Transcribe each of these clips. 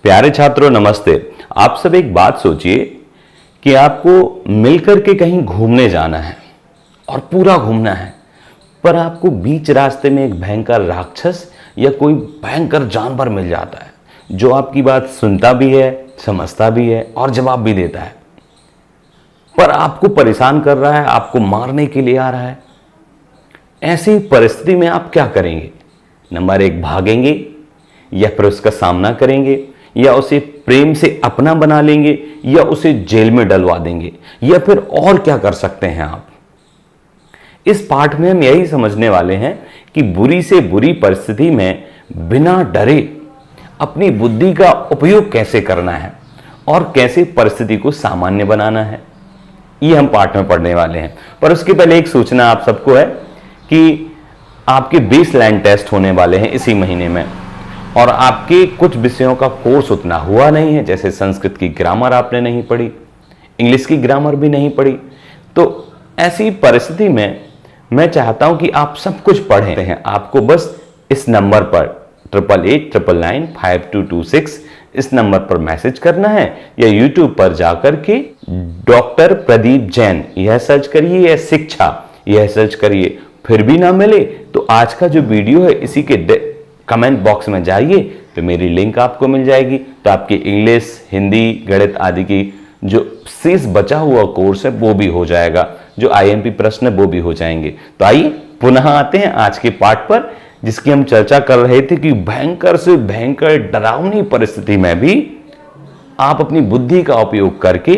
प्यारे छात्रों नमस्ते। आप सब एक बात सोचिए कि आपको मिलकर के कहीं घूमने जाना है और पूरा घूमना है, पर आपको बीच रास्ते में एक भयंकर राक्षस या कोई भयंकर जानवर मिल जाता है जो आपकी बात सुनता भी है, समझता भी है और जवाब भी देता है, पर आपको परेशान कर रहा है, आपको मारने के लिए आ रहा है। ऐसी परिस्थिति में आप क्या करेंगे? नंबर 1, भागेंगे या फिर उसका सामना करेंगे या उसे प्रेम से अपना बना लेंगे या उसे जेल में डलवा देंगे या फिर और क्या कर सकते हैं आप? इस पाठ में हम यही समझने वाले हैं कि बुरी से बुरी परिस्थिति में बिना डरे अपनी बुद्धि का उपयोग कैसे करना है और कैसे परिस्थिति को सामान्य बनाना है, ये हम पाठ में पढ़ने वाले हैं। पर उसके पहले एक सूचना आप सबको है कि आपके बेसलाइन टेस्ट होने वाले हैं इसी महीने में और आपके कुछ विषयों का कोर्स उतना हुआ नहीं है, जैसे संस्कृत की ग्रामर आपने नहीं पढ़ी, इंग्लिश की ग्रामर भी नहीं पढ़ी। तो ऐसी परिस्थिति में मैं चाहता हूं कि आप सब कुछ पढ़ें हैं। आपको बस इस नंबर पर 8889995226 इस नंबर पर मैसेज करना है या YouTube पर जाकर के डॉक्टर प्रदीप जैन यह सर्च करिए या शिक्षा यह सर्च करिए, फिर भी ना मिले तो आज का जो वीडियो है इसी के कमेंट बॉक्स में जाइए तो मेरी लिंक आपको मिल जाएगी। तो आपके इंग्लिश, हिंदी, गणित आदि की जो शेष बचा हुआ कोर्स है वो भी हो जाएगा, जो IMP प्रश्न है वो भी हो जाएंगे। तो आइए पुनः आते हैं आज के पाठ पर, जिसकी हम चर्चा कर रहे थे कि भयंकर से भयंकर डरावनी परिस्थिति में भी आप अपनी बुद्धि का उपयोग करके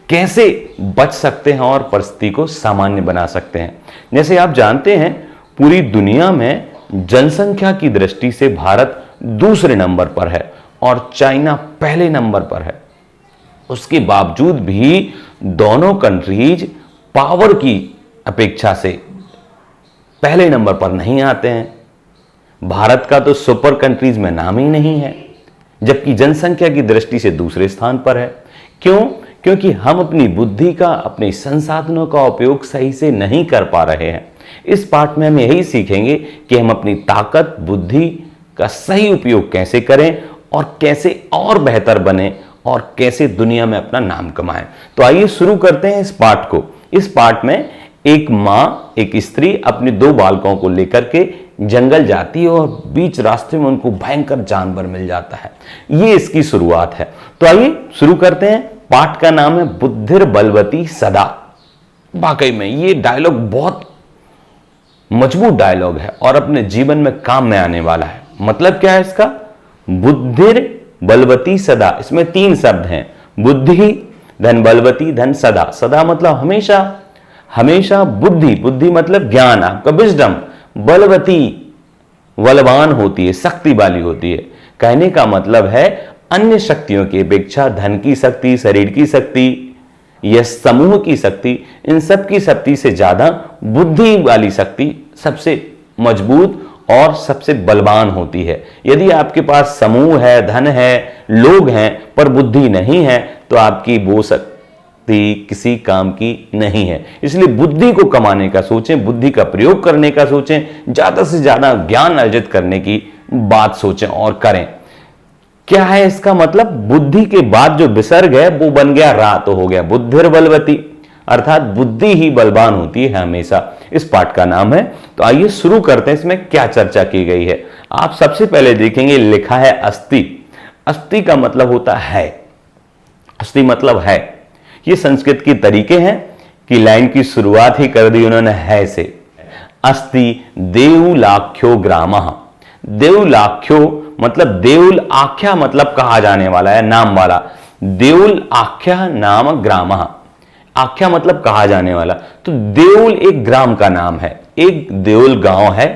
कैसे बच सकते हैं और परिस्थिति को सामान्य बना सकते हैं। जैसे आप जानते हैं पूरी दुनिया में जनसंख्या की दृष्टि से भारत दूसरे नंबर पर है और चाइना पहले नंबर पर है। उसके बावजूद भी दोनों कंट्रीज पावर की अपेक्षा से पहले नंबर पर नहीं आते हैं। भारत का तो सुपर कंट्रीज में नाम ही नहीं है, जबकि जनसंख्या की दृष्टि से दूसरे स्थान पर है। क्यों? क्योंकि हम अपनी बुद्धि का, अपने संसाधनों का उपयोग सही से नहीं कर पा रहे हैं। इस पाठ में हम यही सीखेंगे कि हम अपनी ताकत, बुद्धि का सही उपयोग कैसे करें और कैसे और बेहतर बने और कैसे दुनिया में अपना नाम कमाएं। तो आइए शुरू करते हैं इस पाठ को। इस पाठ में एक माँ, एक स्त्री अपने 2 बालकों को लेकर के जंगल जाती है और बीच रास्ते में उनको भयंकर जानवर मिल जाता है। ये इसकी शुरुआत है। तो आइए शुरू करते हैं। पाठ का नाम है बुद्धिर बलवती सदा। वाकई में ये डायलॉग बहुत मजबूत डायलॉग है और अपने जीवन में काम में आने वाला है। मतलब क्या है इसका? बुद्धिर बलवती सदा, इसमें 3 शब्द हैं, बुद्धि धन बलवती धन सदा। सदा मतलब हमेशा, हमेशा बुद्धि, बुद्धि मतलब ज्ञान, आपका विजडम। बलवती बलवान होती है, शक्ति वाली होती है। कहने का मतलब है अन्य शक्तियों की अपेक्षा धन की शक्ति, शरीर की शक्ति या समूह की शक्ति, इन सब की शक्ति से ज्यादा बुद्धि वाली शक्ति सबसे मजबूत और सबसे बलवान होती है। यदि आपके पास समूह है, धन है, लोग हैं, पर बुद्धि नहीं है तो आपकी वो शक्ति किसी काम की नहीं है। इसलिए बुद्धि को कमाने का सोचें, बुद्धि का प्रयोग करने का सोचें, ज्यादा से ज्यादा ज्ञान अर्जित करने की बात सोचें और करें। क्या है इसका मतलब? बुद्धि के बाद जो विसर्ग है वो बन गया रा, तो हो गया बुद्धिर बलवती, अर्थात बुद्धि ही बलवान होती है हमेशा। इस पाठ का नाम है। तो आइए शुरू करते हैं इसमें क्या चर्चा की गई है। आप सबसे पहले देखेंगे लिखा है अस्ति। अस्ति का मतलब होता है, अस्ति मतलब है। ये संस्कृत के तरीके हैं कि लाइन की शुरुआत ही कर दी उन्होंने है से। अस्ति देवलाख्यो ग्रामः। देवलाख्यो मतलब देउल, आख्या मतलब कहा जाने वाला है, नाम वाला। देउल आख्या नाम ग्रामः। आख्या मतलब कहा जाने वाला। तो देउल एक ग्राम का नाम है, एक देउल गांव है।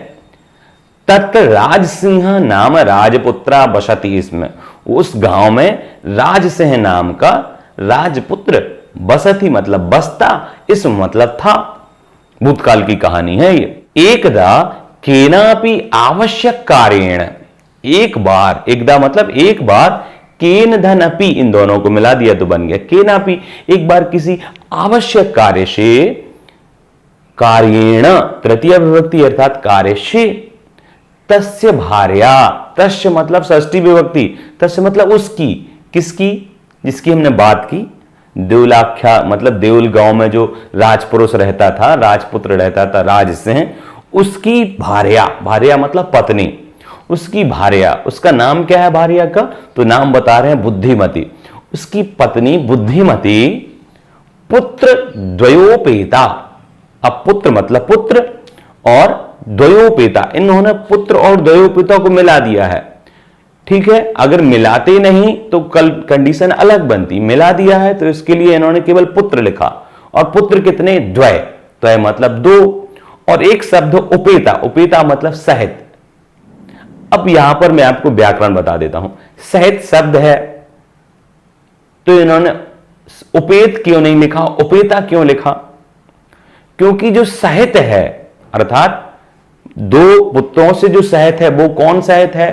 तत्र राजसिंह नाम राजपुत्रा बसति। इसमें उस गांव में राजसिंह नाम का राजपुत्र बसति मतलब बसता, इस मतलब था। भूतकाल की कहानी है ये। एकदा केनापि आवश्यक कार्येण, एक बार, एकदा मतलब एक बार, केन धन अपि, इन दोनों को मिला दिया तो बन गया केनापि। एक बार किसी आवश्यक कार्य से, कार्येण तृतीय विभक्ति अर्थात कार्य से, तस्य भार्या, तस्य मतलब षष्ठी विभक्ति, तस्य मतलब उसकी, किसकी, जिसकी हमने बात की, देवलाख्या मतलब देउल गांव में जो राजपुरुष रहता था, राजपुत्र रहता था, राजसिंह, उसकी भार्या, भार्या मतलब पत्नी, उसकी भार्या, उसका नाम क्या है भार्या का, तो नाम बता रहे हैं बुद्धिमती, उसकी पत्नी बुद्धिमती पुत्र द्वयोपेता। अब पुत्र मतलब पुत्र और द्वयोपेता, इन्होंने पुत्र और द्वयोपेता को मिला दिया है, ठीक है। अगर मिलाते नहीं तो कल कंडीशन अलग बनती, मिला दिया है तो इसके लिए इन्होंने केवल पुत्र लिखा, और पुत्र कितने, द्वय, द्वय मतलब दो, और एक शब्द उपेता, उपेता मतलब सहित। अब यहां पर मैं आपको व्याकरण बता देता हूं, सहित शब्द है तो इन्होंने उपेत क्यों नहीं लिखा, उपेता क्यों लिखा, क्योंकि जो सहित है अर्थात दो पुत्रों से जो सहित है वो कौन सहित है,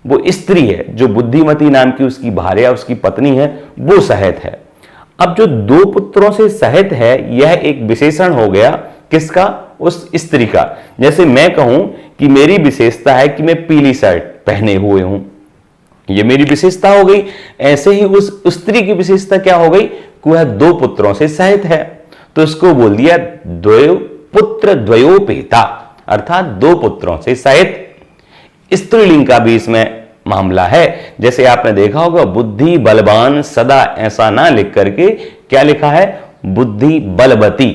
वो स्त्री है, जो बुद्धिमती नाम की उसकी भार्या, उसकी पत्नी है, वो सहित है। अब जो दो पुत्रों से सहित है यह एक विशेषण हो गया, किसका, उस स्त्री का। जैसे मैं कहूं कि मेरी विशेषता है कि मैं पीली शर्ट पहने हुए हूं, यह मेरी विशेषता हो गई। ऐसे ही उस स्त्री की विशेषता क्या हो गई कि वह दो पुत्रों से सहित है, तो इसको बोल दिया द्वयो पुत्र द्वयोपेता, अर्थात दो पुत्रों से सहित। स्त्रीलिंग का भी इसमें मामला है, जैसे आपने देखा होगा बुद्धि बलवान सदा, ऐसा ना लिख करके क्या लिखा है, बुद्धि बलवती,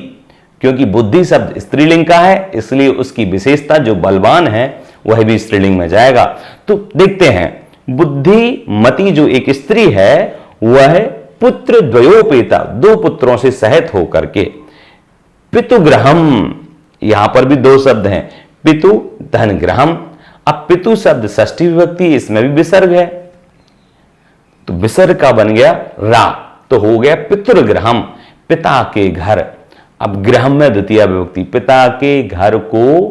क्योंकि बुद्धि शब्द स्त्रीलिंग का है, इसलिए उसकी विशेषता जो बलवान है वह भी स्त्रीलिंग में जाएगा। तो देखते हैं, बुद्धिमती जो एक स्त्री है वह पुत्र द्वयोपेता, दो पुत्रों से सहित होकर के, पितुग्रहम, यहां पर भी दो शब्द हैं, पितु धन ग्रहम। अब पितु शब्द षष्ठी विभक्ति, इसमें भी विसर्ग है, तो विसर्ग का बन गया रा, तो हो गया पितृग्रहम, पिता के घर। अब ग्रहम में द्वितीय विभक्ति, पिता के घर को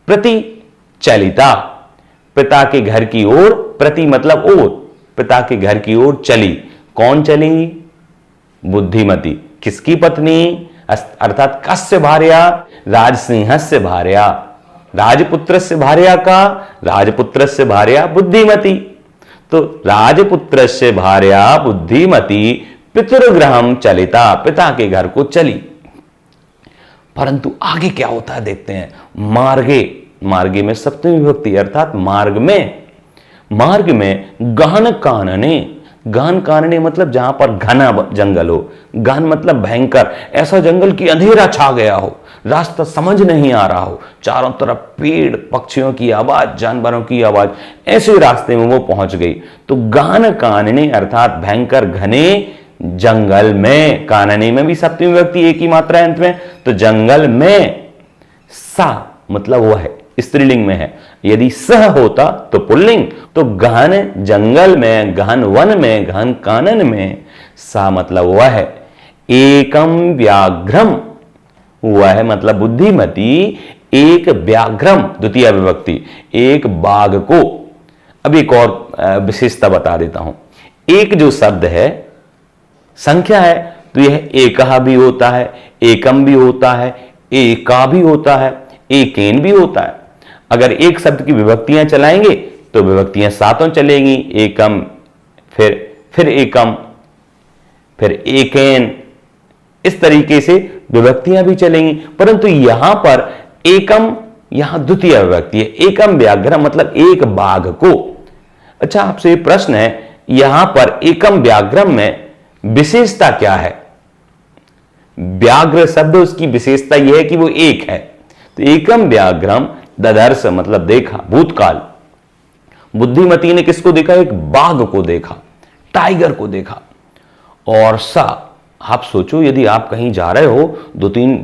प्रति चलिता, पिता के घर की ओर, प्रति मतलब ओर, पिता के घर की ओर चली, कौन चली, बुद्धिमती, किसकी पत्नी, अर्थात कस्य भार्या, राजसिंहस्य भार्या, राजपुत्र से भार्या का, राजपुत्र से भार्या बुद्धिमती, तो राजपुत्र से भार्या बुद्धिमती पितृग्रहम चलिता, पिता के घर को चली। परंतु आगे क्या होता है देखते हैं, मार्गे, मार्गे में सप्तमी विभक्ति, अर्थात मार्ग में, मार्ग में गहन कानने, गहन कानने मतलब जहां पर घना जंगल हो, गहन मतलब भयंकर, ऐसा जंगल की अंधेरा छा गया हो, रास्ता समझ नहीं आ रहा हो, चारों तरफ पेड़, पक्षियों की आवाज, जानवरों की आवाज, ऐसे रास्ते में वो पहुंच गई। तो गहन कानने अर्थात भयंकर घने जंगल में, कानने में भी सप्तमी विभक्ति एक ही मात्रा है अंत में, तो जंगल में, सा मतलब वह है, स्त्रीलिंग में है, यदि सह होता तो पुल्लिंग, तो गहन जंगल में, गहन वन में, गहन कानन में, सा मतलब वह है, एकम व्याघ्रम, वह है मतलब बुद्धिमती एक व्याघ्रम, द्वितीय विभक्ति, एक बाघ को। अब एक और विशेषता बता देता हूं, एक जो शब्द है संख्या है, तो यह एकहा भी होता है, एकम भी होता है, एका भी होता है, एकेन भी होता है। अगर एक शब्द की विभक्तियां चलाएंगे तो विभक्तियां सातों चलेंगी, एकम, फिर एकम, फिर एकेन, इस तरीके से विभक्तियां भी चलेंगी। परंतु यहां पर एकम, यहां द्वितीय विभक्ति है, एकम व्याघ्र मतलब एक बाघ को। अच्छा, आपसे प्रश्न है, यहां पर एकम व्याघ्रम में विशेषता क्या है? व्याघ्र शब्द उसकी विशेषता यह है कि वो एक है, तो एकम व्याघ्रम ददर्श मतलब देखा, भूतकाल। बुद्धिमती ने किसको देखा? एक बाघ को देखा, टाइगर को देखा। और सा, आप सोचो यदि आप कहीं जा रहे हो, दो तीन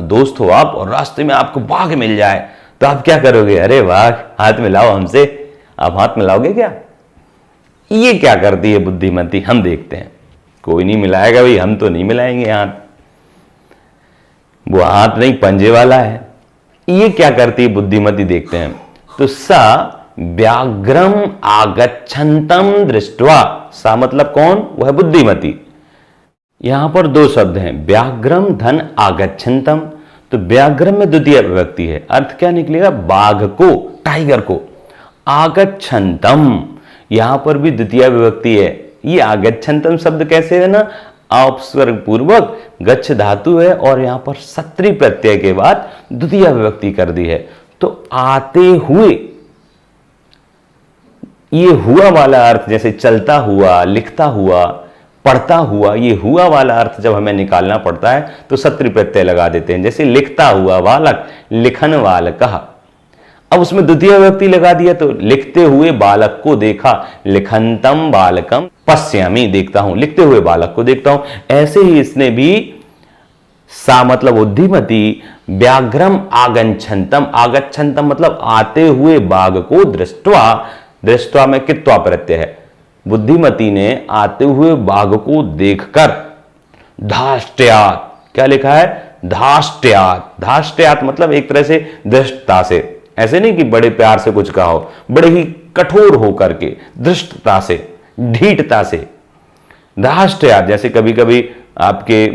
दोस्त हो आप, और रास्ते में आपको बाघ मिल जाए तो आप क्या करोगे? अरे वाह, हाथ मिलाओ हमसे। आप हाथ मिलाओगे क्या? ये क्या करती है बुद्धिमती? हम देखते हैं। कोई नहीं मिलाएगा भाई, हम तो नहीं मिलाएंगे हाथ, वो हाथ नहीं पंजे वाला है। ये क्या करती है बुद्धिमती? देखते हैं। तो सा व्याघ्रम आगच्छन्तम दृष्ट्वा, सा मतलब कौन? वह बुद्धिमती। यहां पर दो शब्द हैं, व्याघ्रम धन आगच्छन्तम। तो व्याघ्रम में द्वितीय विभक्ति है, अर्थ क्या निकलेगा? बाघ को, टाइगर को। आगच्छन्तम, यहां पर भी द्वितीय विभक्ति है। ये आगच्छन्तम शब्द कैसे है ना, अपस्वर्ग पूर्वक गच्छ धातु है और यहां पर सत्री प्रत्यय के बाद द्वितीय विभक्ति कर दी है। तो आते हुए, ये हुआ वाला अर्थ, जैसे चलता हुआ, लिखता हुआ, पढ़ता हुआ, ये हुआ वाला अर्थ जब हमें निकालना पड़ता है तो सत्री प्रत्यय लगा देते हैं। जैसे लिखता हुआ बालक, लिखन बालकः। अब उसमें द्वितीय विभक्ति लगा दिया तो लिखते हुए बालक को देखा, लिखंतम बालकम पश्यामि, देखता हूं, लिखते हुए बालक को देखता हूं। ऐसे ही इसने भी सा मतलब बुद्धिमती, व्याघ्रम आगच्छन्तम, आगच्छन्तम मतलब आते हुए बाघ को दृष्ट्वा, दृष्ट्वा में कित्वा प्रत्यय है, बुद्धिमती ने आते हुए बाघ को देखकर धाष्ट्यात, क्या लिखा है? धाष्ट्यात। धाष्ट्यात मतलब एक तरह से दृष्टता से, ऐसे नहीं कि बड़े प्यार से कुछ कहा हो, बड़े ही कठोर होकर के, दृष्टता से, ढीठता से। धाष्ट्यात, जैसे कभी कभी आपके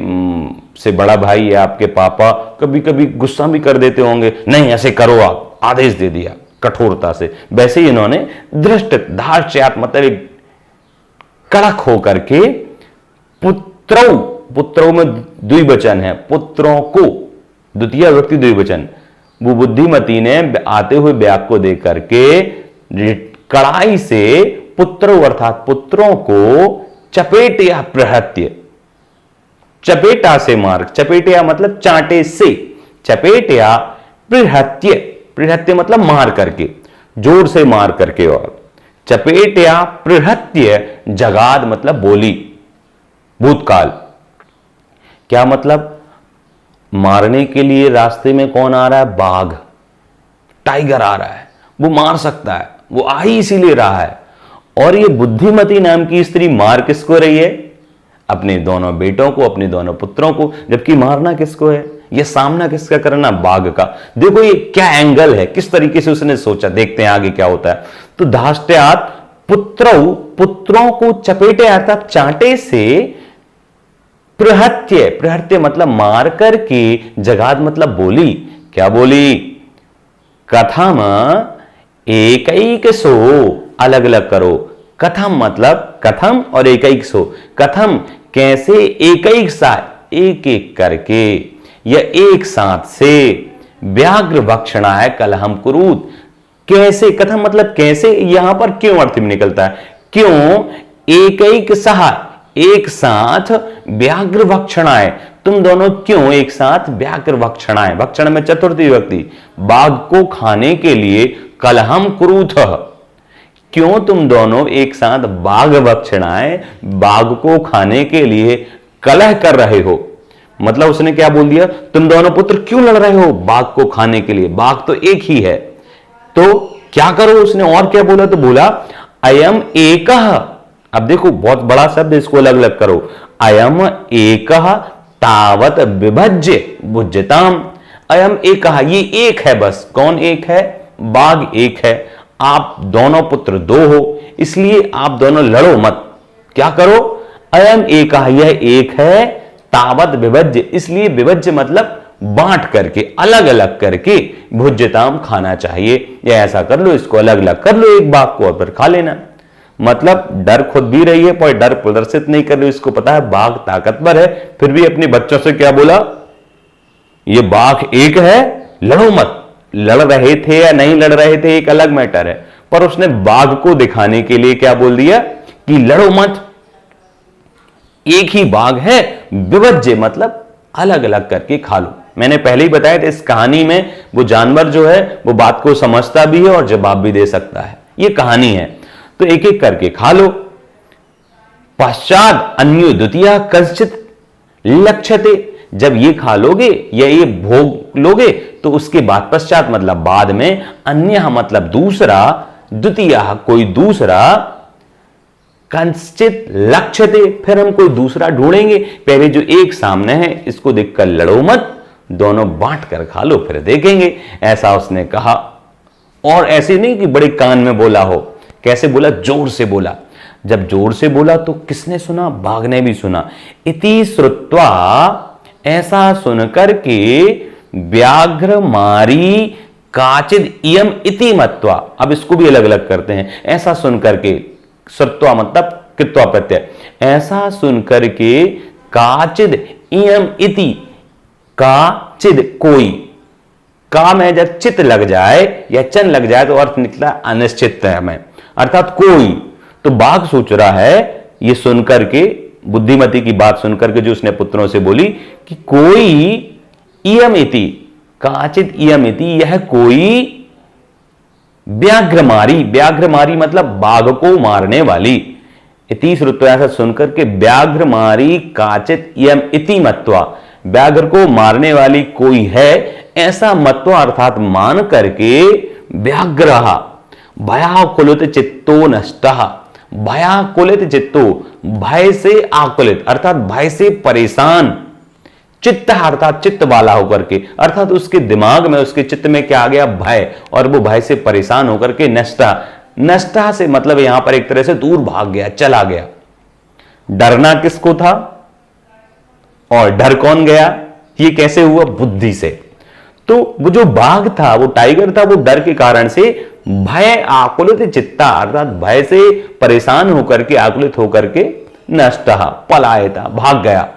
से बड़ा भाई या आपके पापा कभी कभी गुस्सा भी कर देते होंगे, नहीं ऐसे करो, आप आदेश दे दिया कठोरता से, वैसे ही इन्होंने दृष्ट, धाष्ट्यात मतलब एक कड़क होकर के, पुत्रौ, पुत्रों में द्विवचन है, पुत्रों को, द्वितीय विभक्ति द्विवचन। वो बुद्धिमती ने आते हुए व्याघ्र को देख करके कड़ाई से पुत्रों अर्थात पुत्रों को चपेटया प्रहत्य, चपेटा से मार, चपेटया मतलब चांटे से, चपेटया प्रहत्य, प्रहत्य मतलब मार करके, जोर से मार करके, और चपेटया प्रहत्य जगाद मतलब बोली, भूतकाल। क्या मतलब? मारने के लिए रास्ते में कौन आ रहा है? बाघ, टाइगर आ रहा है, वो मार सकता है, वो आ ही इसीलिए रहा है। और ये बुद्धिमती नाम की स्त्री मार किसको रही है? अपने दोनों बेटों को, अपने दोनों पुत्रों को, जबकि मारना किसको है? ये सामना किसका करना? बाघ का। देखो ये क्या एंगल है, किस तरीके से उसने सोचा, देखते हैं आगे क्या होता है। तो धाष्ट्यात पुत्रौ, पुत्रों को चपेटे अर्थात चांटे से, प्रहत्य, प्रहत्य मतलब मार करके, जगाद मतलब बोली, क्या बोली? कथम एकैक सो, अलग अलग करो, कथम मतलब कथम और एकैक सो, कथम कैसे, एकैक सा एक एक करके या एक साथ से, व्याघ्र भक्षणाय कलहम कुरुत, कैसे, कथम मतलब कैसे, यहां पर क्यों अर्थ में निकलता है, क्यों? एकैक सह, एक साथ, व्याघ्र भक्षणाय, तुम दोनों क्यों एक साथ व्याघ्र भक्षणाय, भक्षण में चतुर्थी विभक्ति, बाघ को खाने के लिए, कलहम कुरुथ, क्यों तुम दोनों एक साथ बाघ भक्षणाय, बाघ को खाने के लिए कलह कर रहे हो। मतलब उसने क्या बोल दिया? तुम दोनों पुत्र क्यों लड़ रहे हो बाघ को खाने के लिए, बाघ तो एक ही है, तो क्या करो? उसने और क्या बोला? तो बोला अयम एकः, अब देखो बहुत बड़ा शब्द, इसको अलग अलग करो, अयम एकः तावत विभज्य भुज्यताम, अयम एकः, ये एक है बस, कौन एक है? बाघ एक है, आप दोनों पुत्र दो हो, इसलिए आप दोनों लड़ो मत, क्या करो? अयम एकः, यह एक है, तावत विभज्य, इसलिए विभज्य मतलब बांट करके, अलग अलग करके, भुज्यताम खाना चाहिए, या ऐसा कर लो, इसको अलग अलग कर लो एक बाघ को और फिर खा लेना। मतलब डर खुद भी रही है पर डर प्रदर्शित नहीं कर रही, इसको पता है बाघ ताकतवर है, फिर भी अपने बच्चों से क्या बोला? ये बाघ एक है, लड़ो मत। लड़ रहे थे या नहीं लड़ रहे थे एक अलग मैटर है, पर उसने बाघ को दिखाने के लिए क्या बोल दिया कि लड़ो मत, एक ही बाघ है, विभज्य मतलब अलग अलग करके खा लो। मैंने पहले ही बताया था इस कहानी में वो जानवर जो है वो बात को समझता भी है और जवाब भी दे सकता है, ये कहानी है, तो एक एक करके खा लो। पश्चात अन्यो द्वितीय कश्चित लक्ष्यते, जब ये खा लोगे या ये भोग लोगे तो उसके बाद, पश्चात मतलब बाद में, अन्य मतलब दूसरा, द्वितीय कोई दूसरा, कश्चित लक्ष्यते फिर हम कोई दूसरा ढूंढेंगे, पहले जो एक सामने है इसको देखकर लड़ो मत, दोनों बांट कर खा लो फिर देखेंगे, ऐसा उसने कहा। और ऐसे नहीं कि बड़े कान में बोला हो, कैसे बोला? जोर से बोला। जब जोर से बोला तो किसने सुना? बाघ ने भी सुना। इति श्रुत्वा, ऐसा सुनकर के, व्याघ्र मारी काचिद इयम इति मत्वा। अब इसको भी अलग अलग करते हैं। ऐसा सुनकर के, श्रुत्वा मतलब कृत्वा प्रत्यय, ऐसा सुनकर के काचिद इयम इति, काचिद कोई, का में जब चित लग जाए या चन लग जाए तो अर्थ निकला अनिश्चित में, अर्थात कोई। तो बाघ सोच रहा है ये सुनकर के, बुद्धिमती की बात सुनकर के जो उसने पुत्रों से बोली कि कोई इयमिति, काचित इयमिति, यह कोई व्याघ्रमारी, व्याघ्रमारी मतलब बाघ को मारने वाली, इति श्रुत्वा ऐसा सुनकर के व्याघ्रमारी काचित इयम इति मत्वा, व्याघ्र को मारने वाली कोई है ऐसा मत्वा अर्थात मान करके व्याघ्रः भयाकुलित चित्तो नष्टः, भयाकुलित चित्तो भय से आकुलित अर्थात भय से परेशान, चित्त अर्थात चित्त वाला होकर के, अर्थात उसके दिमाग में, उसके चित्त में क्या आ गया, भय, और वो भय से परेशान होकर के नष्टा, नष्टा से मतलब यहां पर एक तरह से दूर भाग गया, चला गया। डरना किसको था और डर कौन गया, ये कैसे हुआ, बुद्धि से। तो वो जो बाघ था, वो टाइगर था, वो डर के कारण से भय आकुलित चित्ता अर्थात भय से परेशान होकर के, आकुलित होकर के नष्टः पलायता, भाग गया।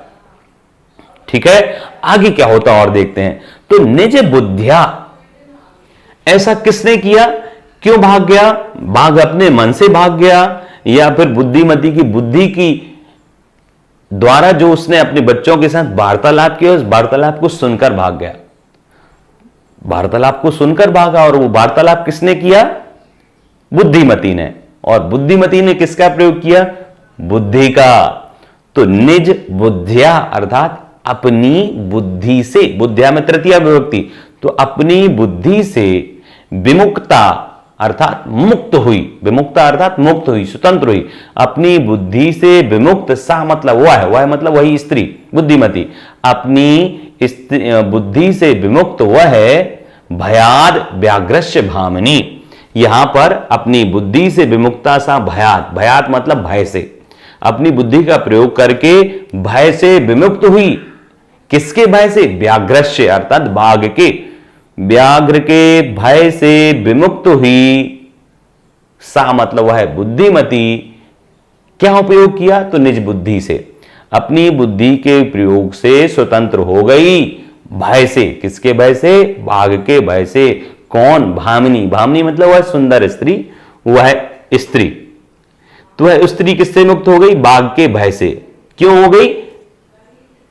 ठीक है, आगे क्या होता और देखते हैं। तो निज बुद्धिया, ऐसा किसने किया, क्यों भाग गया, बाघ अपने मन से भाग गया या फिर बुद्धिमती की बुद्धि की द्वारा जो उसने अपने बच्चों के साथ वार्तालाप किया, उस वार्तालाप को सुनकर भाग गया, वार्तालाप को सुनकर भागा। और वो वार्तालाप किसने किया, बुद्धिमती ने, और बुद्धिमती ने किसका प्रयोग किया, बुद्धि का। तो निज बुद्धिया अर्थात अपनी बुद्धि से, बुद्धिया में तृतीया विभक्ति, तो अपनी बुद्धि से विमुक्ता अर्थात मुक्त हुई, विमुक्ता अर्थात मुक्त हुई, स्वतंत्र हुई, अपनी बुद्धि से विमुक्त, सा मतलब वह मतलब वही स्त्री बुद्धिमती, अपनी बुद्धि से विमुक्त वह है भयाद व्याघ्रस्य भामिनी। यहां पर अपनी बुद्धि से विमुक्ता सा भयात, भयात मतलब भय से, अपनी बुद्धि का प्रयोग करके भय से विमुक्त हुई, किसके भय से, व्याघ्रस्य अर्थात बाघ के, व्याघ्र के भय से विमुक्त हुई, सा मतलब वह है बुद्धिमती। क्या उपयोग किया, तो निज बुद्धि से, अपनी बुद्धि के प्रयोग से स्वतंत्र हो गई भय से, किसके भय से, बाघ के भय से। कौन, भामिनी, भामिनी मतलब वह सुंदर स्त्री, वह स्त्री, तो वह स्त्री किससे मुक्त हो गई, बाघ के भय से। क्यों हो गई,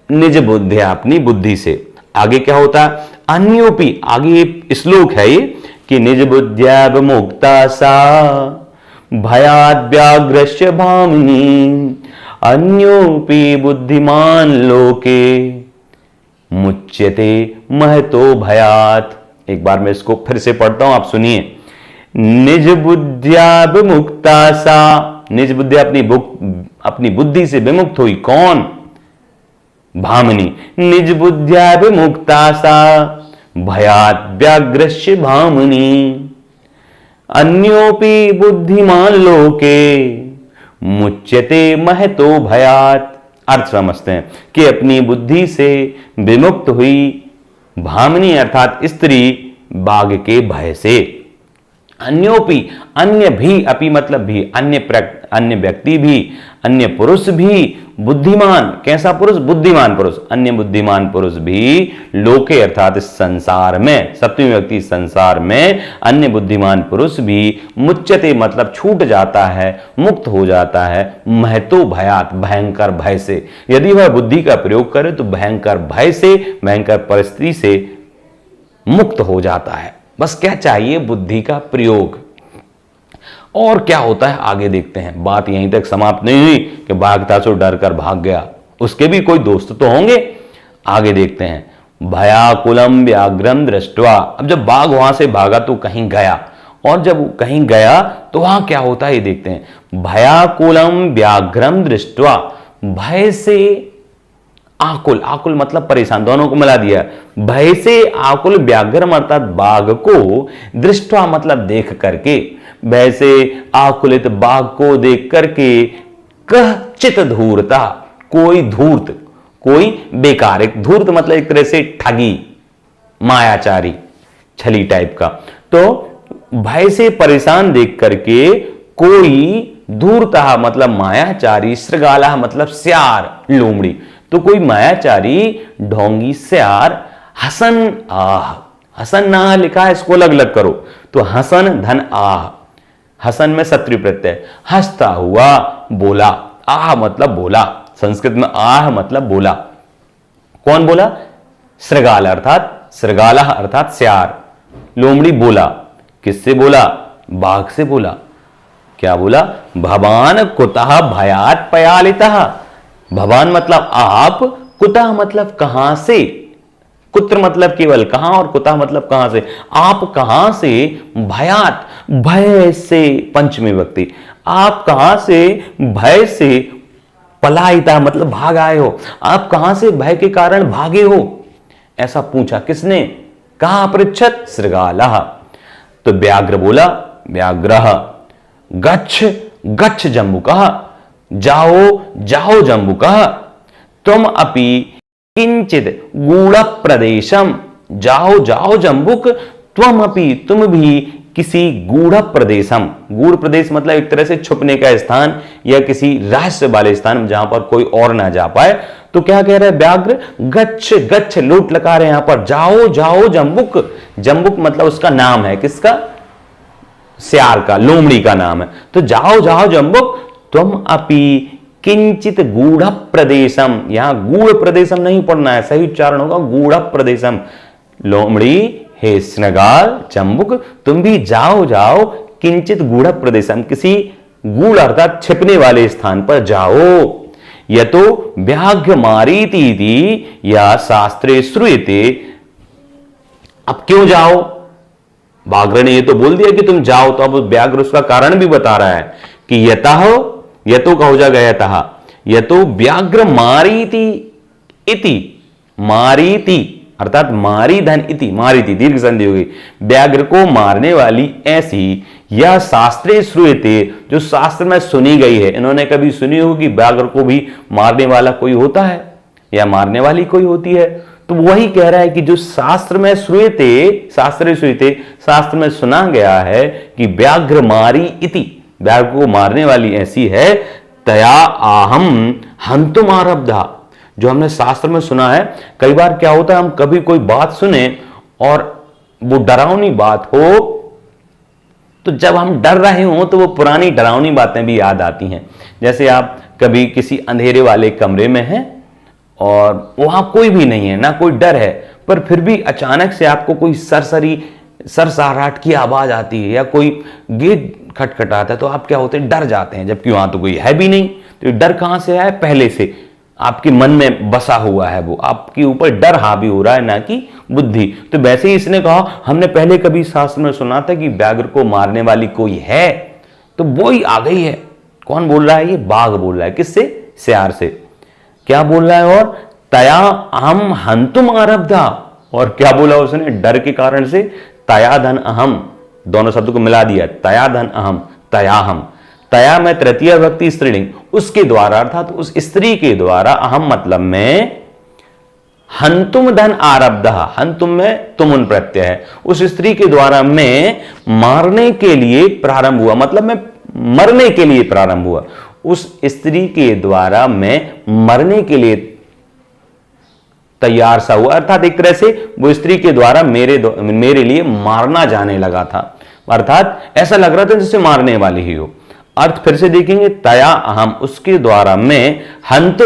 निज बुद्धि, अपनी बुद्धि से। आगे क्या होता, अन्योपि, आगे श्लोक है ये कि निज बुद्ध्या विमुक्ता सा भयाद व्याघ्रस्य भामिनी, अन्योपि बुद्धिमान लोके मुच्यते महतो भयात। एक बार मैं इसको फिर से पढ़ता हूं, आप सुनिए। निज बुद्ध्या विमुक्ता सा, निज बुद्धिया अपनी बुद्धि से विमुक्त हुई, कौन, भामिनी, निज बुद्ध्या विमुक्ता सा भयात व्याघ्रस्य भामिनी, अन्योपि बुद्धिमान लोके मुच्यते महतो भयात। अर्थ समझते हैं कि अपनी बुद्धि से विमुक्त हुई भामिनी अर्थात स्त्री बाघ के भय से। अन्योपि, अन्य भी, अपि मतलब भी, अन्य व्यक्ति भी, अन्य पुरुष भी, बुद्धिमान, कैसा पुरुष, बुद्धिमान पुरुष, अन्य बुद्धिमान पुरुष भी, लोके अर्थात इस संसार में, सप्तमी व्यक्ति संसार में, अन्य बुद्धिमान पुरुष भी, मुच्यते मतलब छूट जाता है, मुक्त हो जाता है, महतो भयात भयंकर भय से। यदि वह बुद्धि का प्रयोग करे तो भयंकर भय से, भयंकर परिस्थिति से मुक्त हो जाता है। बस क्या चाहिए, बुद्धि का प्रयोग। और क्या होता है आगे देखते हैं। बात यहीं तक समाप्त नहीं हुई कि बाघ था सो डर कर भाग गया, उसके भी कोई दोस्त तो होंगे। आगे देखते हैं। भयाकुलम व्याघ्रम दृष्ट्वा, अब जब बाघ वहां से भागा तो कहीं गया, और जब कहीं गया तो वहां क्या होता है ये देखते हैं। भयाकुलम व्याघ्रम दृष्ट्वा, भय से आकुल, आकुल मतलब परेशान, दोनों को मिला दिया। भय से आकुल व्याघ्रम अर्थात बाघ को, दृष्टवा मतलब देख करके, भय से आकुलित बाघ को देख करके, कह चित धूर्ता, कोई धूर्त, कोई बेकार, एक धूर्त मतलब एक तरह से ठगी, मायाचारी, छली टाइप का। तो भय से परेशान देख करके कोई धूर्तः मतलब मायाचारी, श्रृगाला मतलब स्यार, लोमड़ी। तो कोई मायाचारी, ढोंगी, स्यार, हसन आह, हसन आह लिखा है, इसको अलग अलग करो तो हसन धन आह, हसन में शत्रु प्रत्यय, हंसता हुआ बोला, आह मतलब बोला, संस्कृत में आह मतलब बोला। कौन बोला? श्रृगाल अर्थात श्रृगाला अर्थात स्यार, लोमड़ी बोला। किससे बोला? बाघ से बोला। क्या बोला? भवान कुतः भयात पयालितः। भवान मतलब आप, कुतः मतलब कहां से, कुत्र मतलब केवल कहां और कुतः मतलब कहां से, आप कहां से, भयात भय से, पंचमी व्यक्ति, आप कहां से भय से, पलायिता मतलब भाग आए हो, आप कहां से भय के कारण भागे हो, ऐसा पूछा। किसने? कहा? पृच्छत श्रृगालः। तो व्याघ्र बोला, व्याघ्रः गच्छ गच्छ जम्बुकः, जाओ जाओ जम्बुकः, तुम अपि किंचित गूढ़ प्रदेशम, जाओ जाओ जम्बुक, त्वम अपि तुम भी किसी गूढ़ प्रदेशम, गूढ़ प्रदेश मतलब एक तरह से छुपने का स्थान या किसी रहस्य वाले स्थान जहां पर कोई और ना जा पाए। तो क्या कह रहे हैं व्याघ्र? गच्छ गच्छ, लोट लगा रहे हैं यहां पर, जाओ जाओ जम्बुक। जम्बुक मतलब उसका नाम है, किसका? स्यार का, लोमड़ी का नाम है। तो जाओ जाओ जम्बुक, तुम अपि किंचित गूढ़ प्रदेशम, यहां गूढ़ प्रदेशम नहीं पढ़ना है, सही उच्चारण होगा गूढ़ प्रदेशम। लोमड़ी, हे श्रृगाल, जम्बुक, तुम भी जाओ जाओ किंचित गूढ़ प्रदेशम, किसी गूढ़ अर्थात छिपने वाले स्थान पर जाओ। यतो व्याघ्र मारीति या शास्त्रे श्रूयते। अब क्यों जाओ? व्याघ्र ने ये तो बोल दिया कि तुम जाओ, तो अब व्याघ्र उसका कारण भी बता रहा है कि यतः, यतो का हो जाएगा यतः, यतो व्याघ्र मारीति इति, मारीति अर्थात मारी धन इति, मारीति दीर्घ संधि होगी, व्याघ्र को मारने वाली ऐसी, यह शास्त्रे श्रूयते, जो शास्त्र में सुनी गई है। इन्होंने कभी सुनी होगी व्याघ्र को भी मारने वाला कोई होता है या मारने वाली कोई होती है? तो वही कह रहा है कि जो शास्त्र में श्रूयते, शास्त्रे श्रूयते, शास्त्र में सुना गया है कि व्याघ्र मारी इति, व्याघ्र को मारने वाली ऐसी है, तया आहम हंतुम आरब्धा, जो हमने शास्त्र में सुना है। कई बार क्या होता है, हम कभी कोई बात सुने और वो डरावनी बात हो, तो जब हम डर रहे हो तो वो पुरानी डरावनी बातें भी याद आती हैं। जैसे आप कभी किसी अंधेरे वाले कमरे में हैं और वहां कोई भी नहीं है, ना कोई डर है, पर फिर भी अचानक से आपको कोई सरसराहट की आवाज आती है या कोई गेट खटखटाता है, तो आप क्या होते हैं? डर जाते हैं, जबकि वहां तो कोई है भी नहीं। तो डर कहां से आया? पहले से आपके मन में बसा हुआ है, वो आपके ऊपर डर हावी हो रहा है, ना कि बुद्धि। तो वैसे ही इसने कहा, हमने पहले कभी शास्त्र में सुना था कि व्याघ्र को मारने वाली कोई है, तो वो ही आ गई है। कौन बोल रहा है? ये बाघ बोल रहा है। किससे? स्यार से। क्या बोल रहा है? और तया अहम हंतुम आरब्धा, और क्या बोला उसने? डर के कारण से, तया धन अहम, दोनों शब्द को मिला दिया, तया धन अहम, तयाहम। तया में तृतीय व्यक्ति स्त्रीलिंग, उसके द्वारा अर्थात उस स्त्री के द्वारा, अहम मतलब में, हंतुम धन आरब्ध, हंतुम में तुमुन प्रत्यय है, उस स्त्री के द्वारा मैं मारने के लिए प्रारंभ हुआ, मतलब मैं मरने के लिए प्रारंभ हुआ। उस स्त्री के द्वारा मैं मरने के लिए तैयार सा हुआ, अर्थात एक तरह से वो स्त्री के द्वारा मेरे लिए मारना जाने लगा था, अर्थात ऐसा लग रहा था जैसे मारने वाली ही हो। अर्थ फिर से देखेंगे, तया अहम, उसके द्वारा मैं, हंत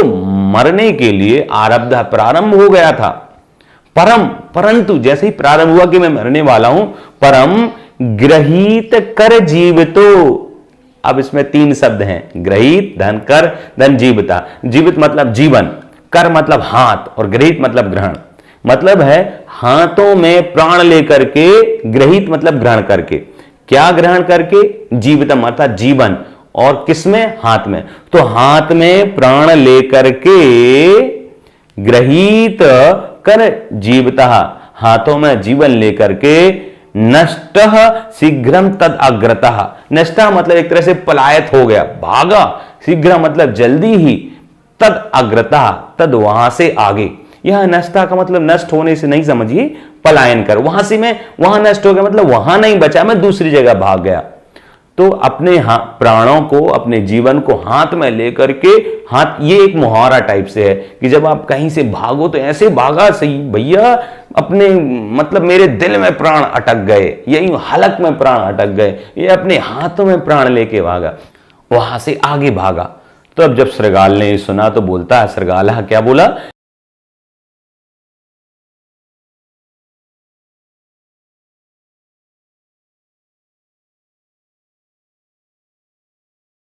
मरने के लिए, आरब्ध प्रारंभ हो गया था। परम परंतु जैसे ही प्रारंभ हुआ कि मैं मरने वाला हूं, परम ग्रहीत कर जीवितो। अब इसमें तीन शब्द हैं, ग्रहीत धन कर धन जीविता। जीवित मतलब जीवन, कर मतलब हाथ, और ग्रहीत मतलब ग्रहण, मतलब है हाथों में प्राण लेकर के, ग्रहीत मतलब ग्रहण करके। क्या ग्रहण करके? जीवितम अर्थात जीवन, और किसमें? हाथ में। तो हाथ में प्राण लेकर के, ग्रहीत कर जीविता, हाथों में जीवन लेकर के, नष्ट शीघ्रम तद अग्रतः, नष्ट मतलब एक तरह से पलायत हो गया, भागा, शीघ्र मतलब जल्दी ही, तद अग्रतः तद वहां से आगे, यह नष्टा का मतलब नष्ट होने से नहीं समझिए, पलायन कर, वहां से मैं वहां नष्ट हो गया मतलब वहां नहीं बचा, मैं दूसरी जगह भाग गया। तो अपने प्राणों को, अपने जीवन को हाथ में लेकर के, हाथ, ये एक मुहावरा टाइप से है कि जब आप कहीं से भागो तो ऐसे भागा सही भैया, अपने मतलब मेरे दिल में प्राण अटक गए, यही हलक में प्राण अटक गए, ये अपने हाथों में प्राण लेके भागा, वहां से आगे भागा। तो अब जब श्रृगाल ने सुना तो बोलता है, श्रृगाल क्या बोला